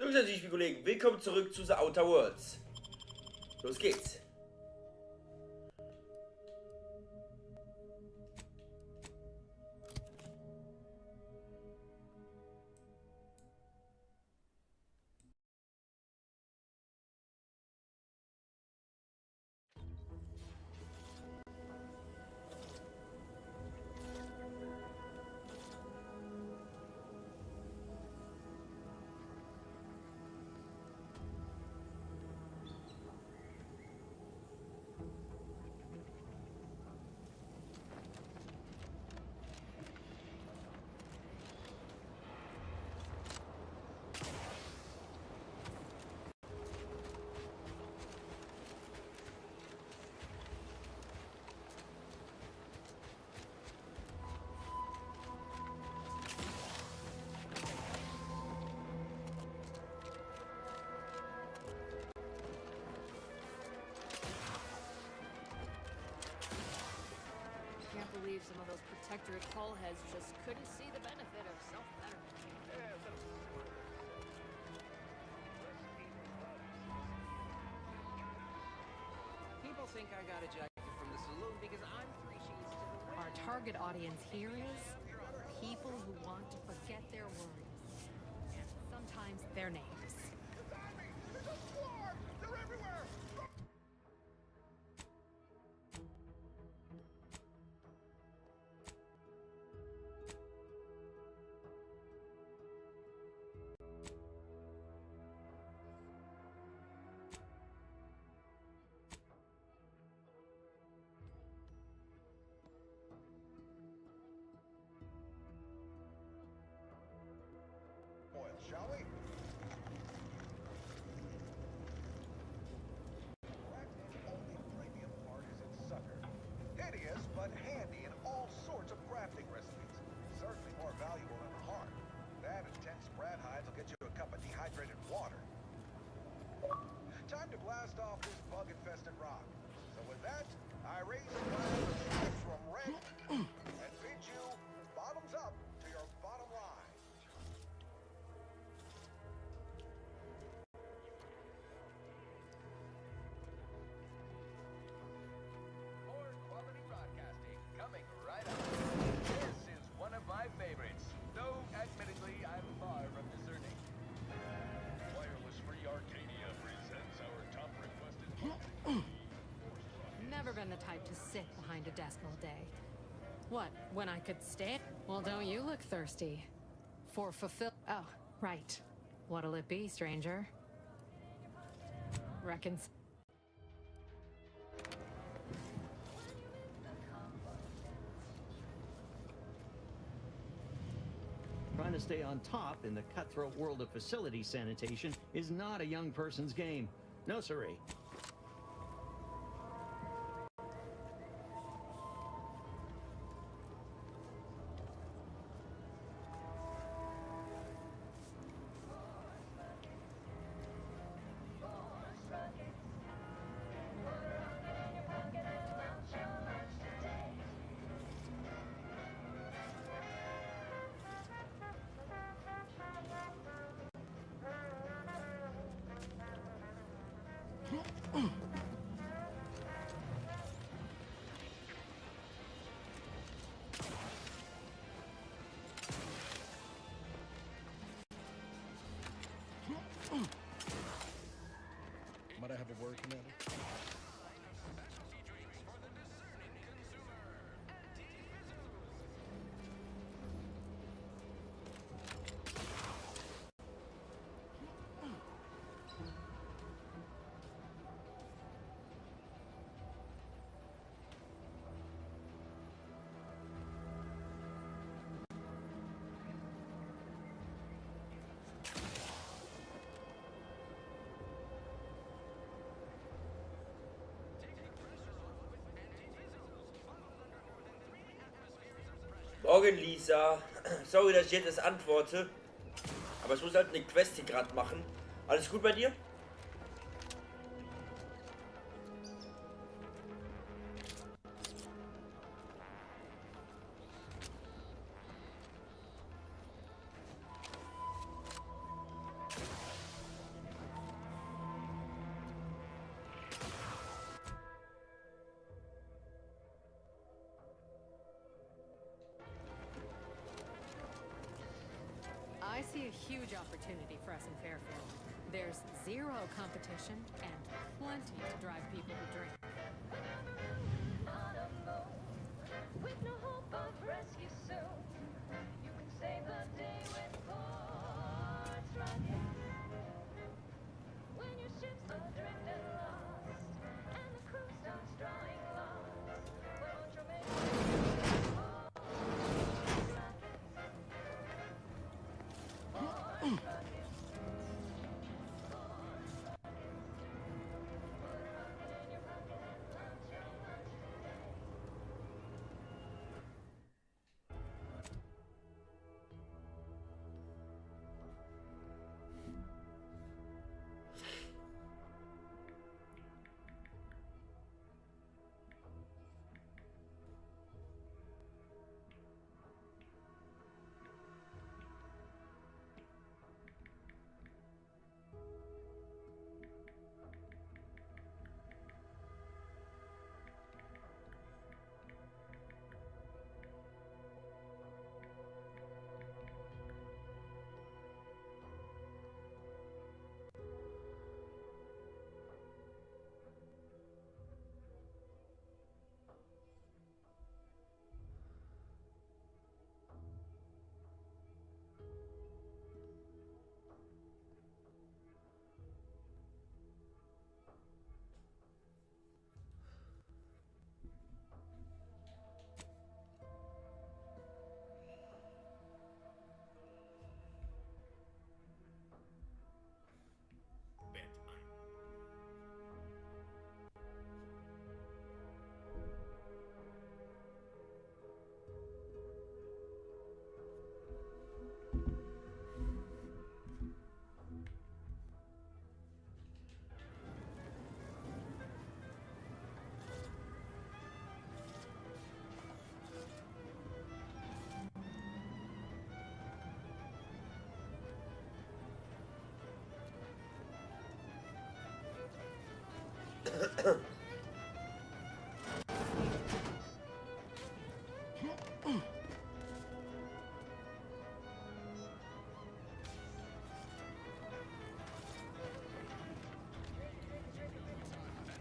Grüße an dich, liebe Kollegen. Willkommen zurück zu The Outer Worlds. Los geht's. Believe some of those protectorate hull heads just couldn't see the benefit of self-betterment. People think I got ejected from the saloon because I'm 3 sheets to the wind. Our target audience here is people who want to forget their worries. And sometimes their names. Shall we? Crafting's only premium part is its sucker. Hideous, but handy in all sorts of crafting recipes. Certainly more valuable than the heart. That and 10 sprat hides will get you a cup of dehydrated water. Time to blast off this bug-infested rock. So with that, I raise a glass of ships from red and bid you bottoms up to your bottom line. More quality broadcasting coming right up. This is one of my favorites, though admittedly I'm far from discerning. Wireless Free Arcadia presents our top requested. Never been the type to sit behind a desk all day. What, when I could stand? Well, don't you look thirsty? For fulfill... Oh, right. What'll it be, stranger? Reckons... Trying to stay on top in the cutthroat world of facility sanitation is not a young person's game. No, siree. Might I have a word, Commander? Morgen, Lisa. Sorry, dass ich jetzt das antworte. Aber ich muss halt eine Quest hier gerade machen. Alles gut bei dir? see a huge opportunity for us in Fairfield. There's zero competition and plenty to drive people who drink. With no hope of rescue soon, you can save the day with ports rocking. When your ship's adrift and lost, and the crew starts drawing lots, why won't you make ports rocking? Ports rocking.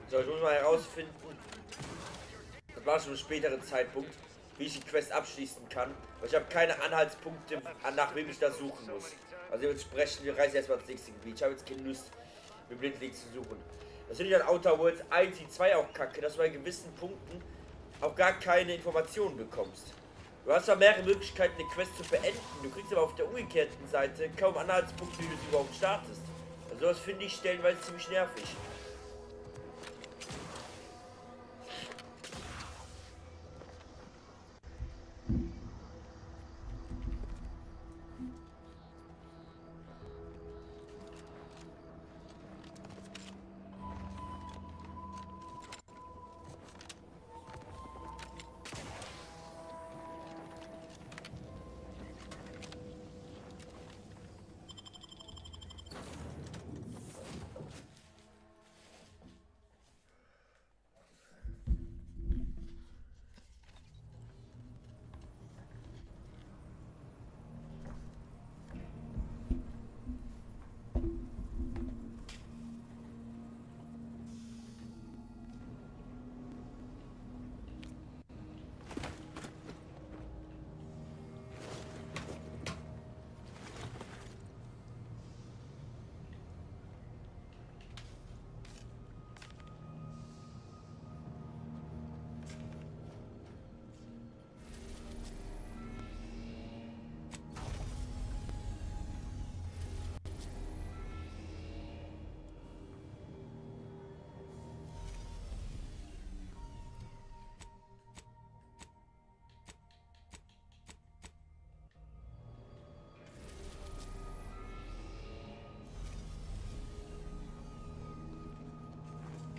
So, ich muss mal herausfinden, das war schon ein späteren Zeitpunkt, wie ich die Quest abschließen kann. Weil ich habe keine Anhaltspunkte, nach wem ich da suchen muss. Also dementsprechend, wir reisen erstmal ins nächste Gebiet. Ich habe jetzt keine Lust, mir blindlings zu suchen. Das finde ich an Outer Worlds 1, die 2 auch kacke, dass du bei gewissen Punkten auch gar keine Informationen bekommst. Du hast zwar mehrere Möglichkeiten, eine Quest zu beenden, du kriegst aber auf der umgekehrten Seite kaum Anhaltspunkte, wie du sie überhaupt startest. Also das finde ich stellenweise ziemlich nervig.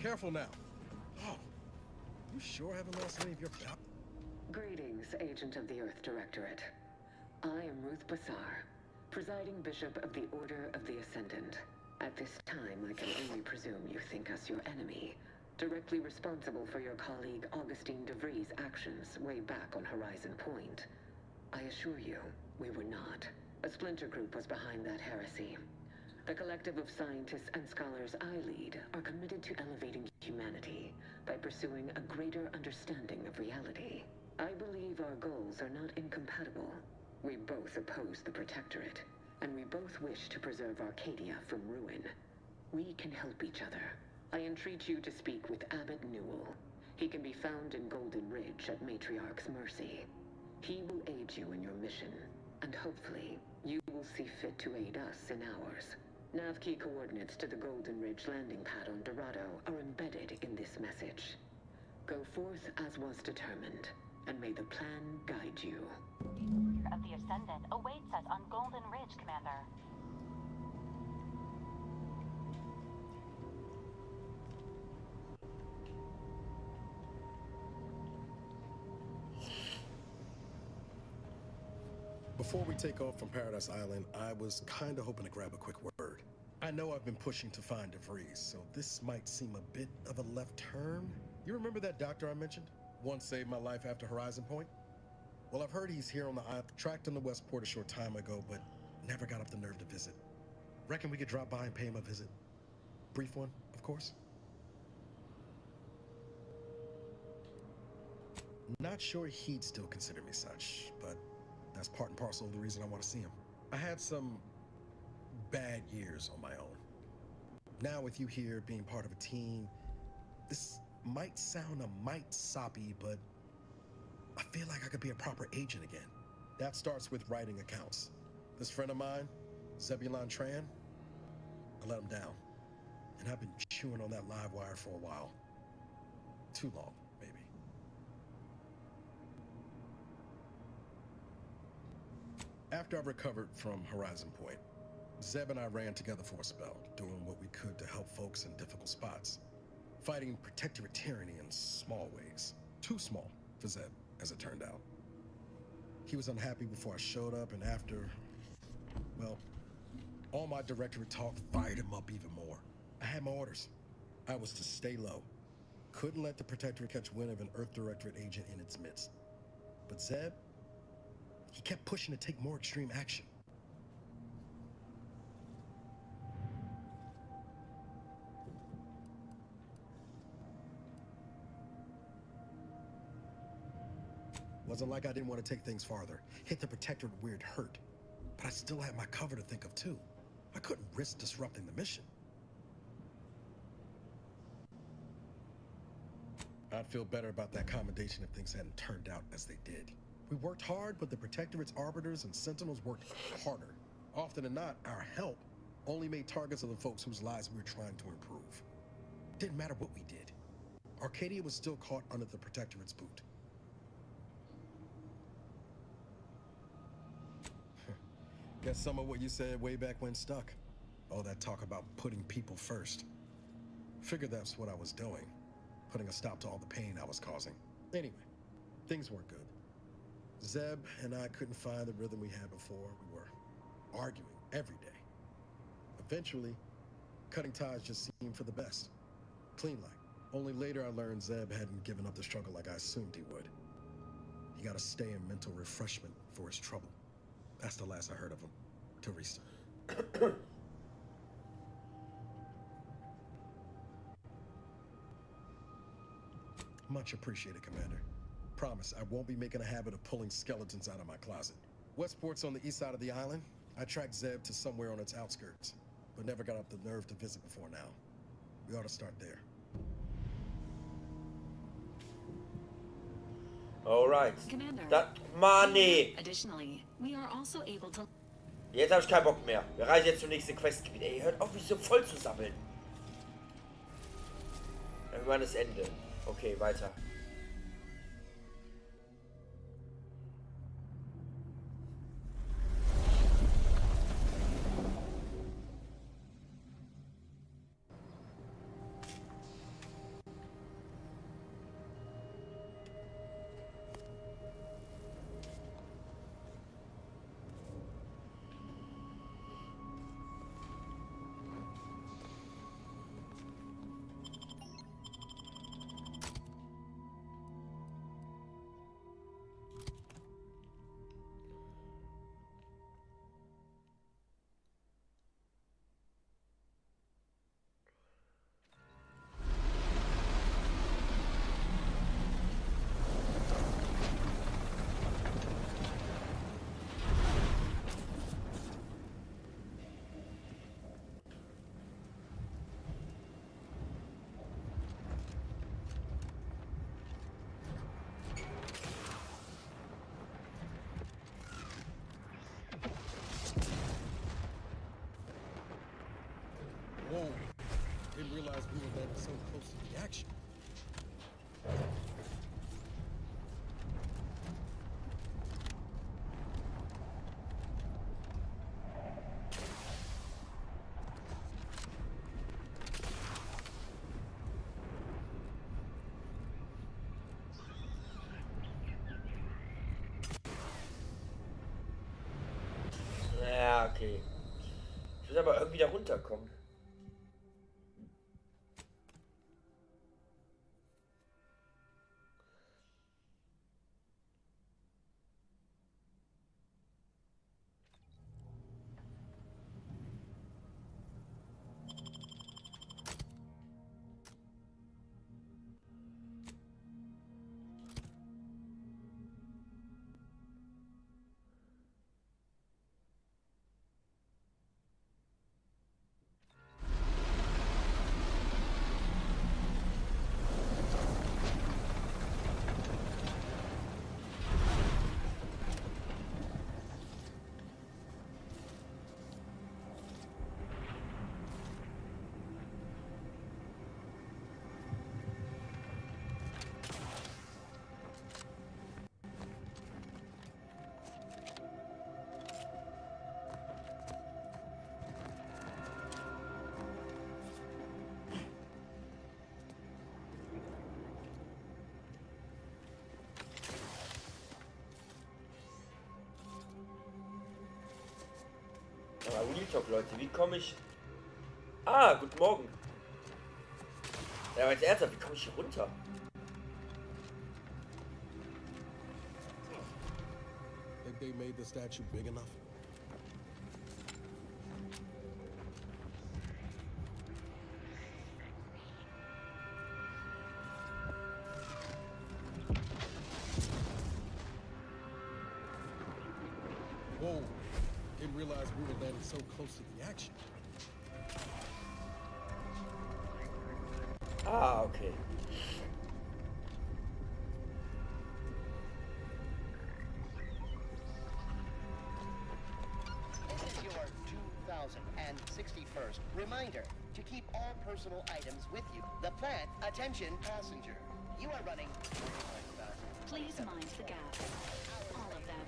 Careful now. Oh, you sure haven't lost any of your power? Greetings, Agent of the Earth Directorate. I am Ruth Bassar, presiding Bishop of the Order of the Ascendant. At this time, I can only presume you think us your enemy, directly responsible for your colleague Augustine DeVries' actions way back on Horizon Point. I assure you, we were not. A splinter group was behind that heresy. The collective of scientists and scholars I lead are committed to elevating humanity by pursuing a greater understanding of reality. I believe our goals are not incompatible. We both oppose the Protectorate, and we both wish to preserve Arcadia from ruin. We can help each other. I entreat you to speak with Abbot Newell. He can be found in Golden Ridge at Matriarch's mercy. He will aid you in your mission, and hopefully, you will see fit to aid us in ours. Nav key coordinates to the Golden Ridge landing pad on Dorado are embedded in this message. Go forth as was determined, and may the plan guide you. The order of the Ascendant awaits us on Golden Ridge, Commander. Before we take off from Paradise Island, I was kinda hoping to grab a quick word. I know I've been pushing to find DeVries, so this might seem a bit of a left turn. You remember that doctor I mentioned? Once saved my life after Horizon Point? Well, I've heard he's here on the island. Tracked him to Westport a short time ago, but never got up the nerve to visit. Reckon we could drop by and pay him a visit. Brief one, of course. Not sure he'd still consider me such, but that's part and parcel of the reason I want to see him. I had some bad years on my own. Now with you here being part of a team, this might sound a mite soppy, but I feel like I could be a proper agent again. That starts with writing accounts. This friend of mine, Zebulon Tran, I let him down. And I've been chewing on that live wire for a while. Too long, maybe. After I recovered from Horizon Point, Zeb and I ran together for a spell, doing what we could to help folks in difficult spots. Fighting Protectorate tyranny in small ways. Too small for Zeb, as it turned out. He was unhappy before I showed up, and after, well, all my Directorate talk fired him up even more. I had my orders. I was to stay low. Couldn't let the Protectorate catch wind of an Earth Directorate agent in its midst. But Zeb, he kept pushing to take more extreme action. Wasn't like I didn't want to take things farther. Hit the Protectorate where it hurt. But I still had my cover to think of too. I couldn't risk disrupting the mission. I'd feel better about that commendation if things hadn't turned out as they did. We worked hard, but the Protectorate's arbiters and sentinels worked harder. Often than not, our help only made targets of the folks whose lives we were trying to improve. Didn't matter what we did. Arcadia was still caught under the Protectorate's boot. Guess some of what you said way back when stuck. All that talk about putting people first. Figured that's what I was doing. Putting a stop to all the pain I was causing. Anyway, things weren't good. Zeb and I couldn't find the rhythm we had before. We were arguing every day. Eventually, cutting ties just seemed for the best. Clean like. Only later I learned Zeb hadn't given up the struggle like I assumed he would. He got to stay in mental refreshment for his trouble. That's the last I heard of him. Till recently. Much appreciated, Commander. Promise, I won't be making a habit of pulling skeletons out of my closet. Westport's on the east side of the island. I tracked Zeb to somewhere on its outskirts, but never got up the nerve to visit before now. We ought to start there. Alright. Commander. Mann, nee. Additionally, we are also able to. Jetzt habe ich keinen Bock mehr. Wir reisen jetzt zum nächsten Questgebiet. Ey, hört auf, mich so voll zu sammeln. Irgendwann ist Ende. Okay, weiter. Whoa. Didn't realize we were landing so close to the action. Ja, okay. Ich muss aber irgendwie da runterkommen. Aber Real Talk, Leute, wie komme ich... Ah, guten Morgen. Ja, aber jetzt ernsthaft, wie komme ich hier runter? Think they made the statue big enough? Whoa. Didn't realize we were landing so close to the action. Ah, okay. This is your 2061st reminder to keep all personal items with you. The plan, attention passenger. You are running 45,000. Please mind the gap. All of them.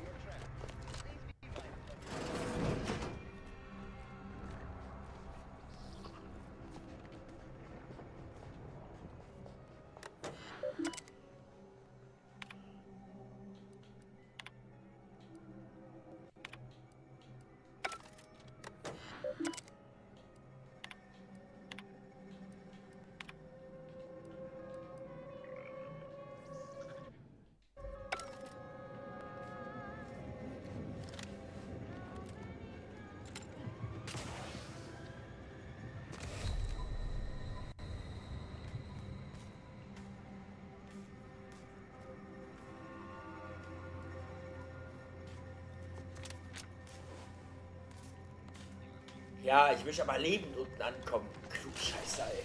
Ja, ich möchte aber lebend unten ankommen. Klugscheißer, ey.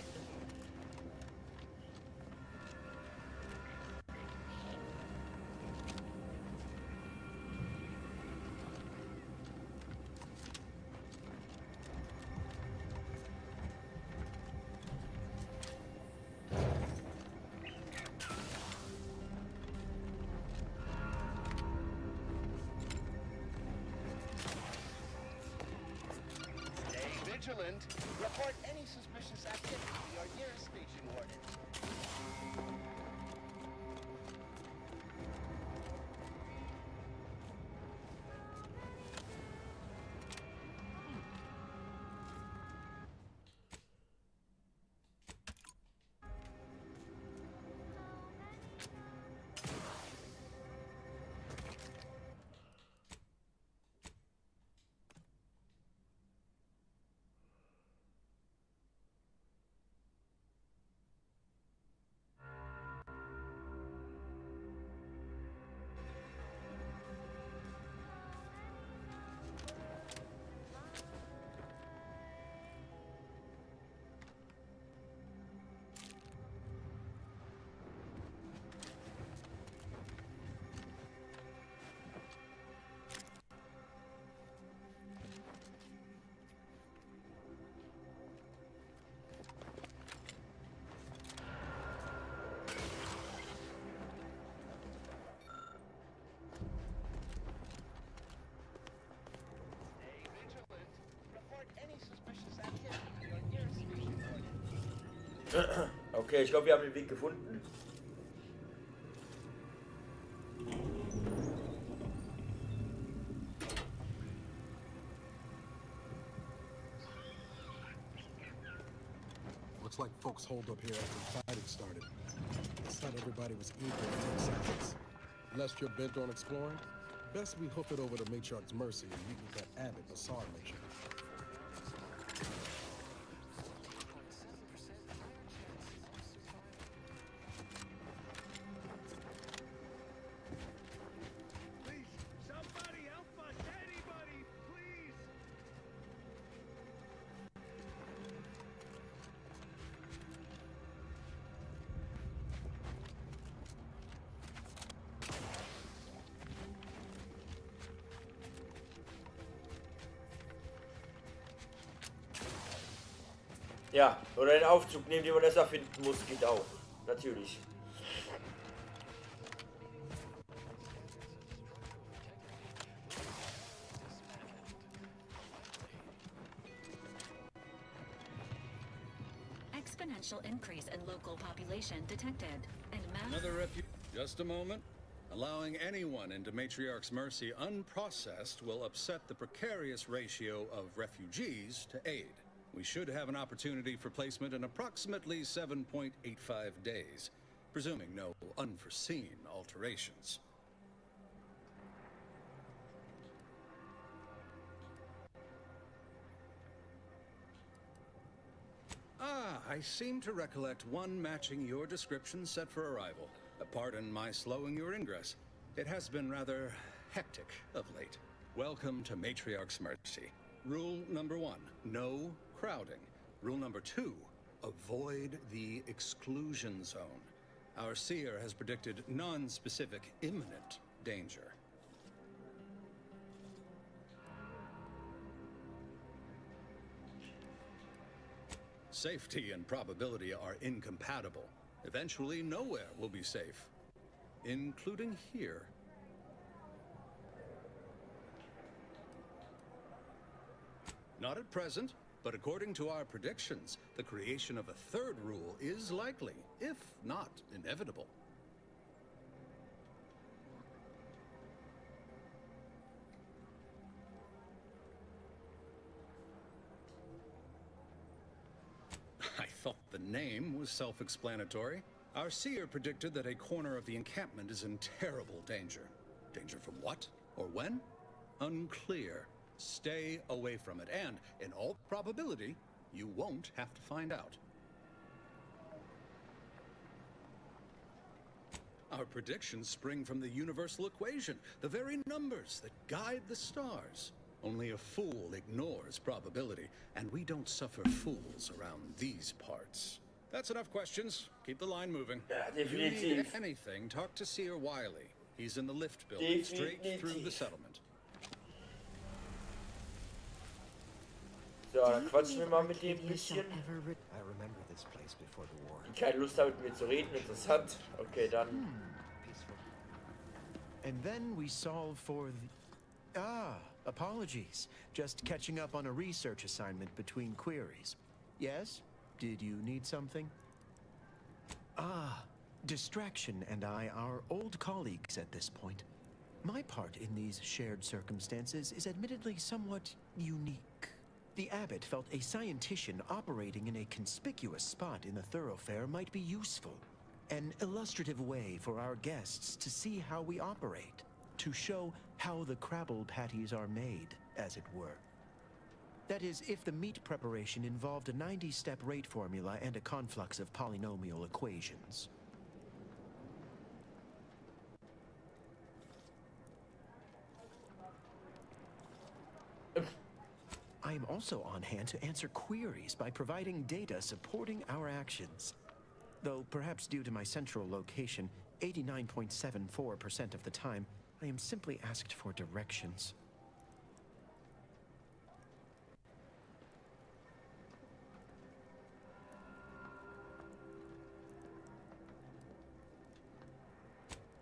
Vigilant. Report any suspicious activity to your nearest station warden. Okay, ich glaube, wir haben den Weg gefunden. Looks like folks holed up here after the fighting started. It's not everybody was eager to take sides. Unless you're bent on exploring, best we hoof it over to Matriarch's Mercy and meet with that Abbott Bassar mentioned. Ja, oder den Aufzug nehmen, den man das erfinden muss, geht auch. Natürlich. Exponential increase in local population detected. And mass... Another refuge. Just a moment. Allowing anyone into Matriarch's Mercy unprocessed will upset the precarious ratio of refugees to aid. We should have an opportunity for placement in approximately 7.85 days, presuming no unforeseen alterations. Ah, I seem to recollect one matching your description set for arrival. Pardon my slowing your ingress. It has been rather hectic of late. Welcome to Matriarch's Mercy. Rule number 1, no crowding. Rule number 2, avoid the exclusion zone. Our seer has predicted non-specific imminent danger. Safety and probability are incompatible. Eventually, nowhere will be safe, including here. Not at present, but according to our predictions, the creation of a third rule is likely, if not inevitable. I thought the name was self-explanatory. Our seer predicted that a corner of the encampment is in terrible danger. Danger from what? Or when? Unclear. Stay away from it, and, in all probability, you won't have to find out. Our predictions spring from the universal equation, the very numbers that guide the stars. Only a fool ignores probability, and we don't suffer fools around these parts. That's enough questions. Keep the line moving. If you need anything, talk to Seer Wiley. He's in the lift building, straight through the settlement. So, dann quatschen wir mal mit dem ein bisschen. Keine Lust haben, mit mir zu reden, interessant. Okay, dann. And then we solve for the... apologies. Just catching up on a research assignment between queries. Yes? Did you need something? Distraction and I are old colleagues at this point. My part in these shared circumstances is admittedly somewhat unique. The Abbot felt a scientician operating in a conspicuous spot in the thoroughfare might be useful. An illustrative way for our guests to see how we operate. To show how the Crabble patties are made, as it were. That is, if the meat preparation involved a 90-step rate formula and a conflux of polynomial equations. I am also on hand to answer queries by providing data supporting our actions. Though perhaps due to my central location, 89.74% of the time, I am simply asked for directions.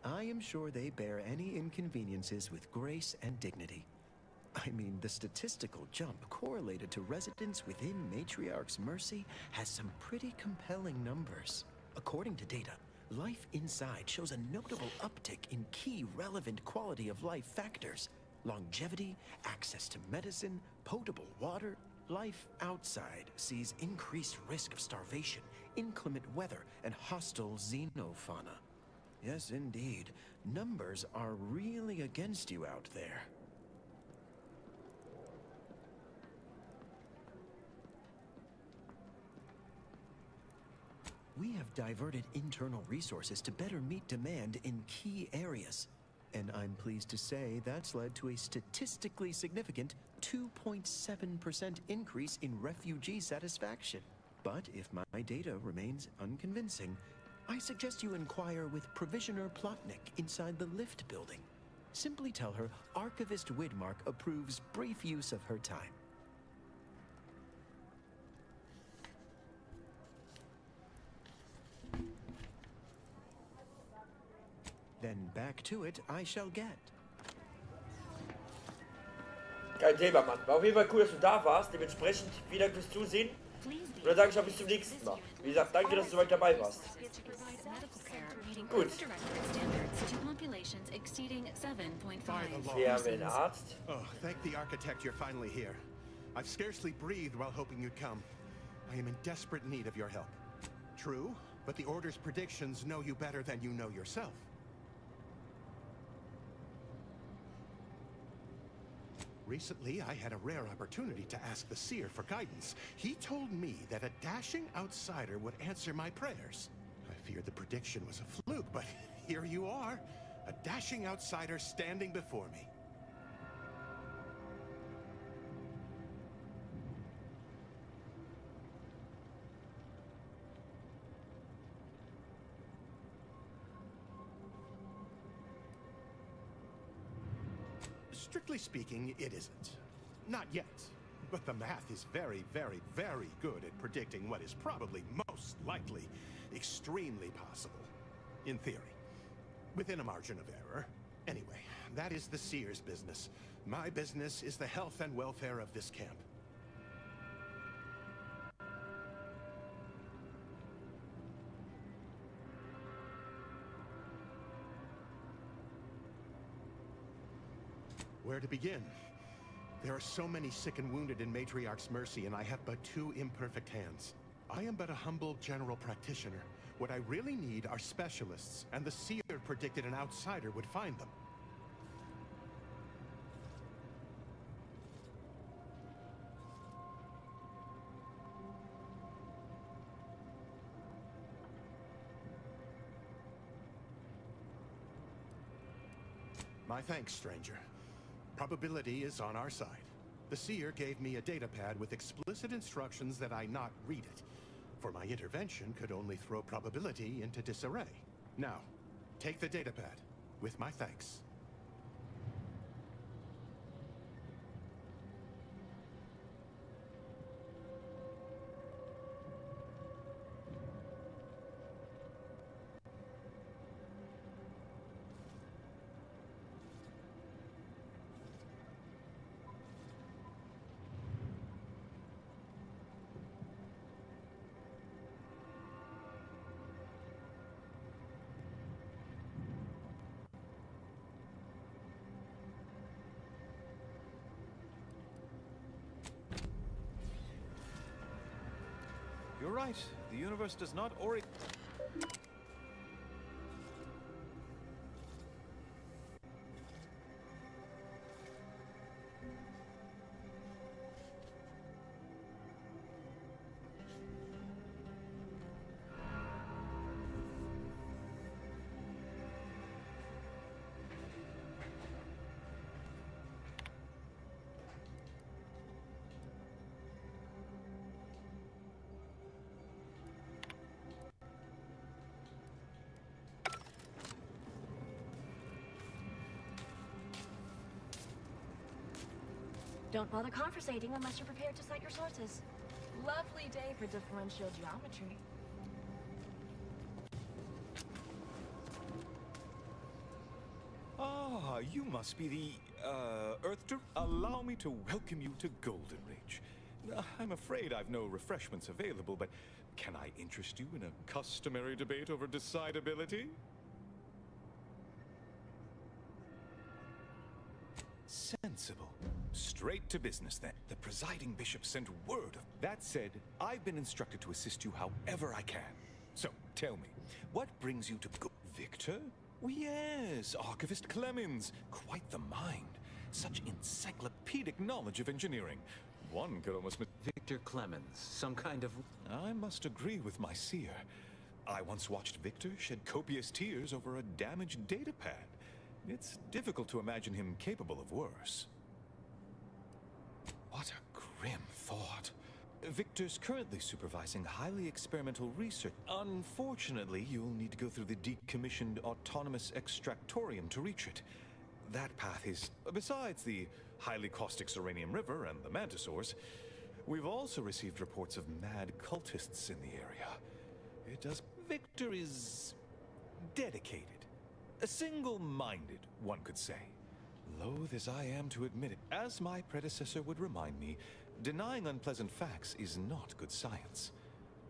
I am sure they bear any inconveniences with grace and dignity. I mean, the statistical jump correlated to residents within Matriarch's Mercy has some pretty compelling numbers. According to data, life inside shows a notable uptick in key relevant quality of life factors: longevity, access to medicine, potable water. Life outside sees increased risk of starvation, inclement weather, and hostile xenofauna. Yes, indeed. Numbers are really against you out there. We have diverted internal resources to better meet demand in key areas. And I'm pleased to say that's led to a statistically significant 2.7% increase in refugee satisfaction. But if my data remains unconvincing, I suggest you inquire with Provisioner Plotnik inside the lift building. Simply tell her Archivist Widmark approves brief use of her time. Then back to it I shall get. Kein Thema, Mann. War auf jeden Fall cool, dass du da warst. Dementsprechend vielen Dank fürs Zusehen. Und dann sage ich auch bis zum nächsten Mal. Wie gesagt, danke, dass du heute dabei warst. Gut. Wir haben einen Arzt. Oh, thank the architect you're finally here. I've scarcely breathed while hoping you'd come. I am in desperate need of your help. True, but the Order's predictions know you better than you know yourself. Recently, I had a rare opportunity to ask the Seer for guidance. He told me that a dashing outsider would answer my prayers. I feared the prediction was a fluke, but here you are. A dashing outsider standing before me. Strictly speaking, it isn't. Not yet. But the math is very, very, very good at predicting what is probably most likely extremely possible. In theory. Within a margin of error. Anyway, that is the Seer's business. My business is the health and welfare of this camp. Where to begin? There are so many sick and wounded in Matriarch's Mercy, and I have but 2 imperfect hands. I am but a humble general practitioner. What I really need are specialists, and the Seer predicted an outsider would find them. My thanks, stranger. Probability is on our side. The Seer gave me a datapad with explicit instructions that I not read it, for my intervention could only throw probability into disarray. Now, take the datapad, with my thanks. You're right. The universe does not orient. Don't bother conversating unless you're prepared to cite your sources. Lovely day for differential geometry. Ah, you must be the Allow me to welcome you to Golden Ridge. I'm afraid I've no refreshments available, but can I interest you in a customary debate over decidability? Sensible. Straight to business, then. The presiding bishop sent word of... That said, I've been instructed to assist you however I can. So, tell me, what brings you to Victor? Oh, yes, Archivist Clemens. Quite the mind. Such encyclopedic knowledge of engineering. One could almost... Victor Clemens, some kind of... I must agree with my seer. I once watched Victor shed copious tears over a damaged datapad. It's difficult to imagine him capable of worse. What a grim thought. Victor's currently supervising highly experimental research. Unfortunately, you'll need to go through the decommissioned autonomous extractorium to reach it. That path is... Besides the highly caustic Serenium River and the Mantisaurs, we've also received reports of mad cultists in the area. It does... Victor is... dedicated. Single-minded, one could say. Loath as I am to admit it, as my predecessor would remind me, denying unpleasant facts is not good science.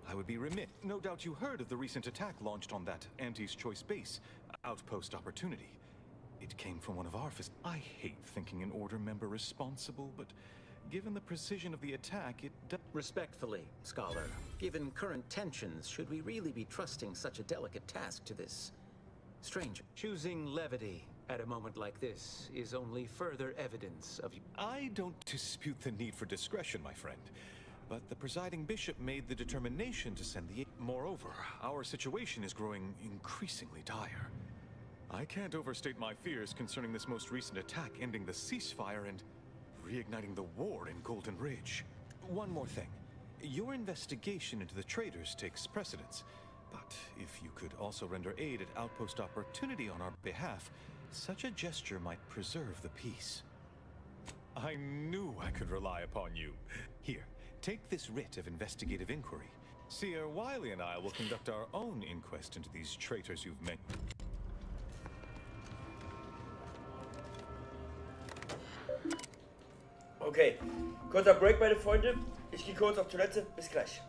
I would be remiss. No doubt you heard of the recent attack launched on that Anti's Choice base, Outpost Opportunity. It came from one of our I hate thinking an Order member responsible, but given the precision of the attack, it does... Respectfully, Scholar, given current tensions, should we really be trusting such a delicate task to this stranger? Choosing levity at a moment like this is only further evidence of... I don't dispute the need for discretion, my friend. But the presiding bishop made the determination to send the... Moreover, our situation is growing increasingly dire. I can't overstate my fears concerning this most recent attack ending the ceasefire and reigniting the war in Golden Ridge. One more thing. Your investigation into the traitors takes precedence. But if you could also render aid at Outpost Opportunity on our behalf, such a gesture might preserve the peace. I knew I could rely upon you. Here, take this writ of investigative inquiry. Seer Wiley and I will conduct our own inquest into these traitors you've met. Okay, kurzer Break, meine Freunde. Ich gehe kurz auf Toilette. Bis gleich.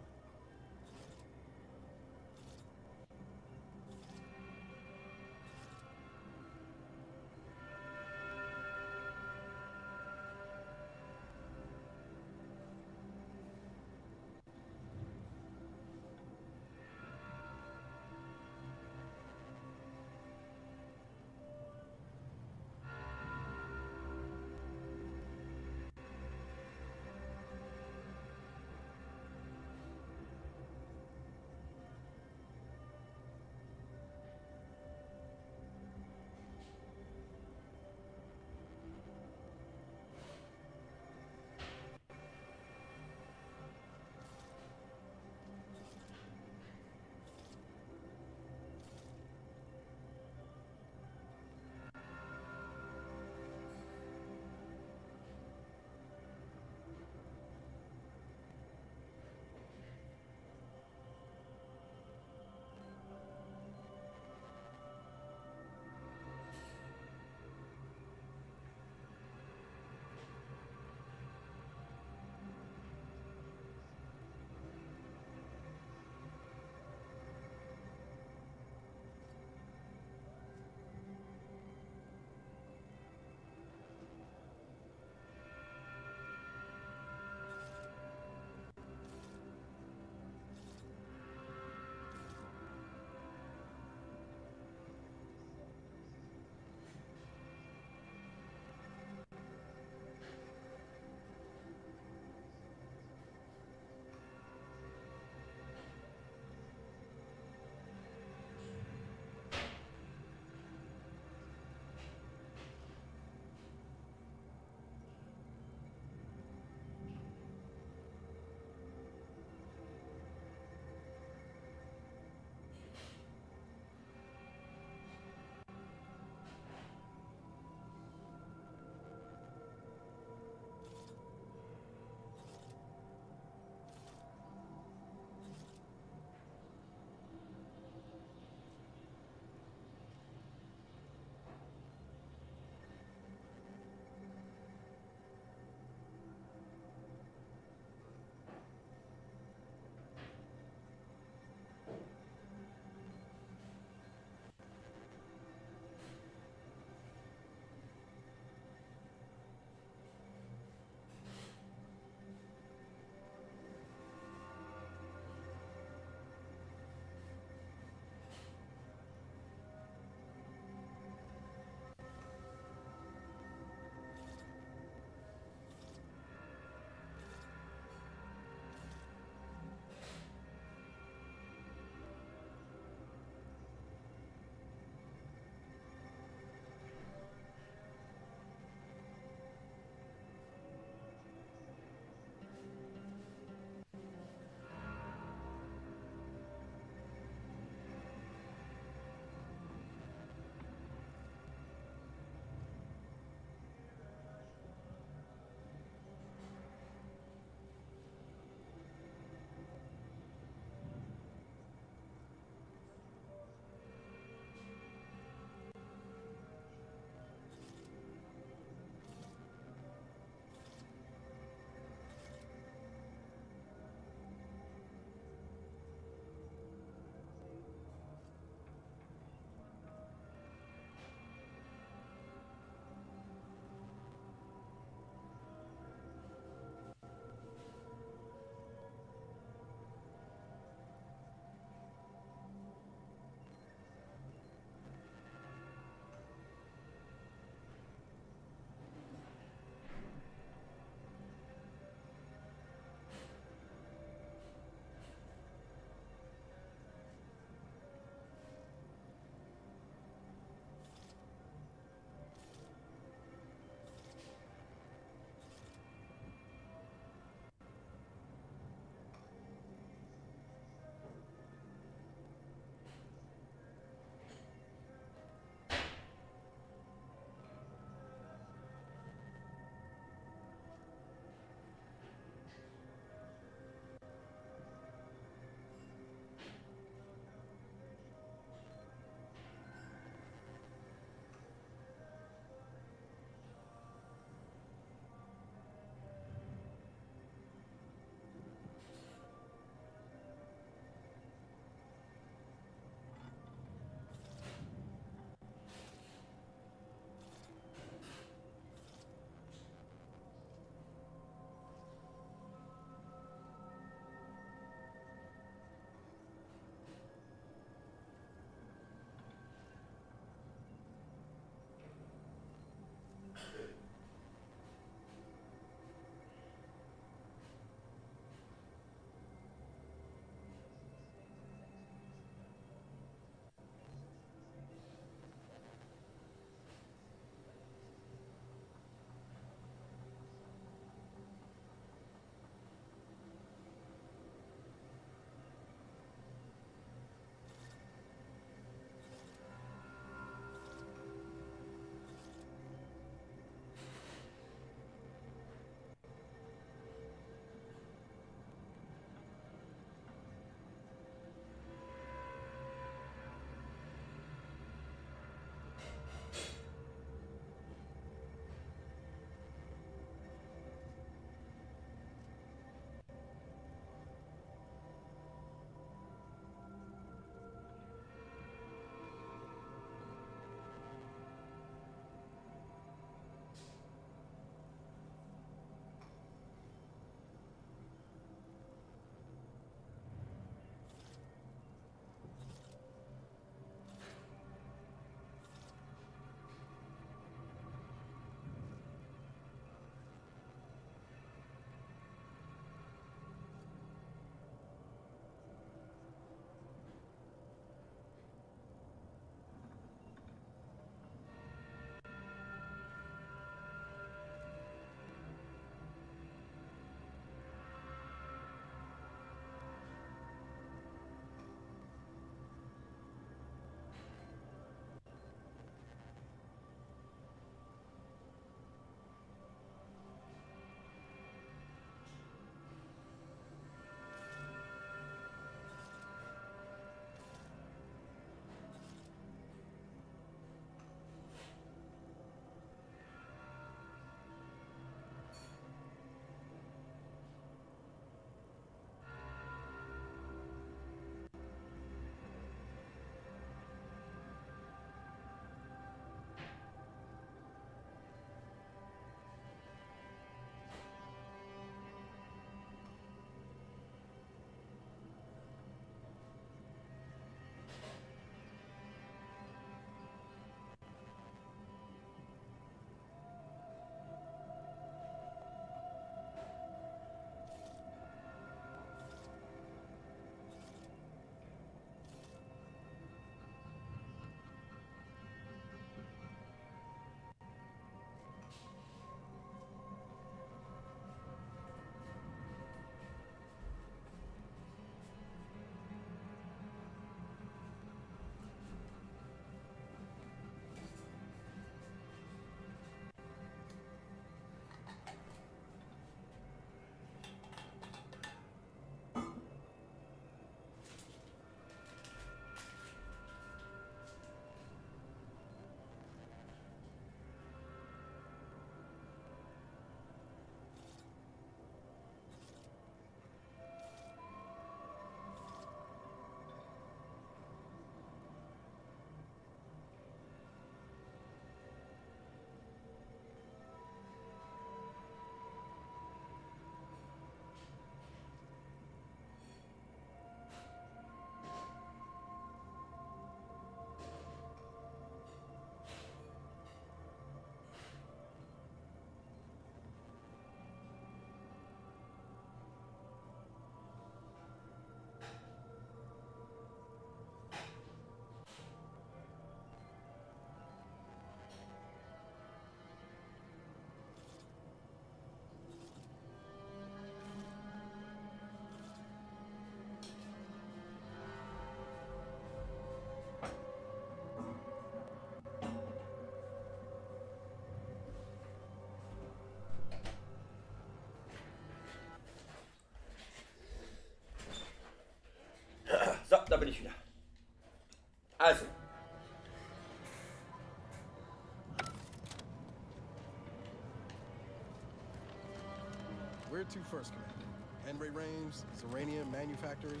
Where to first, Commander? Henry Range, Serenium Manufactory,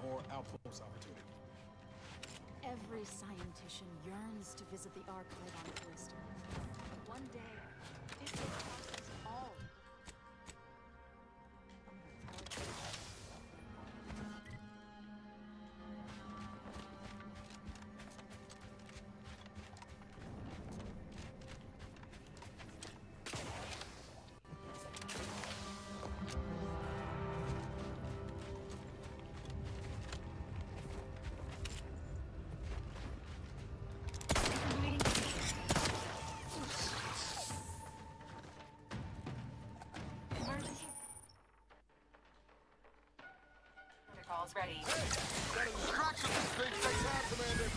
or Outpost Opportunity? Every scientician yearns to visit the archive on Callisto. One day, it will cost us all. Protocols ready. Distraction this thing takes out, Commander.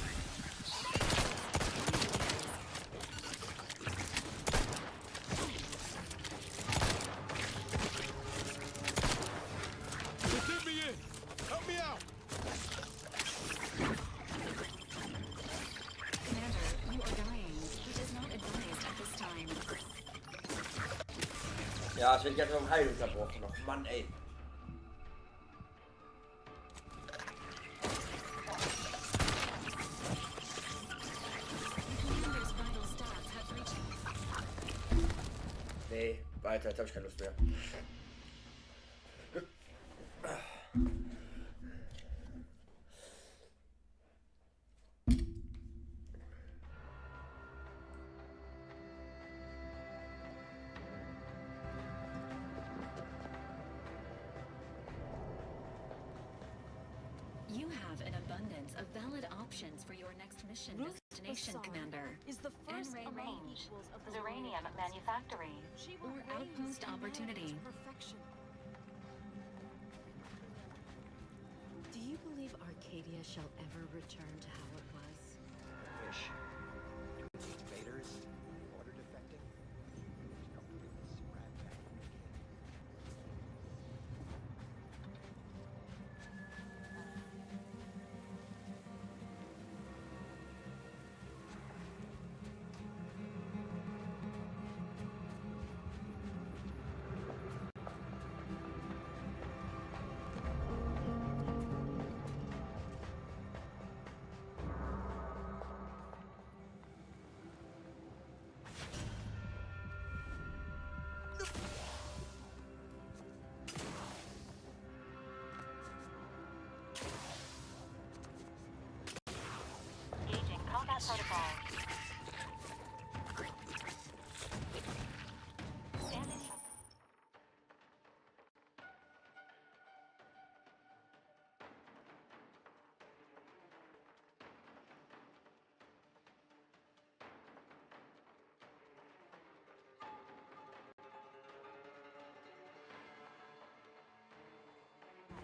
Just hit me in. Help me out. Commander, you are dying. It is not advised at this time. Ja, ich werde jetzt vom Heil unterbrochen noch. Mann, ey. Nee, weiter, jetzt habe ich keine Lust mehr. You have an abundance of valid options for your next mission destination, Basar Commander. is the first Enray among Range, equals of the Zeranium Lord. Manufactory. She will Or raise outpost humanity opportunity. to perfection. Do you believe Arcadia shall ever return to how it was? Wish. Invaders, order defecting. Engaging combat protocol. Standing.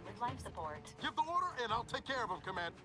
With life support. Give the order and I'll take care of him, Commander.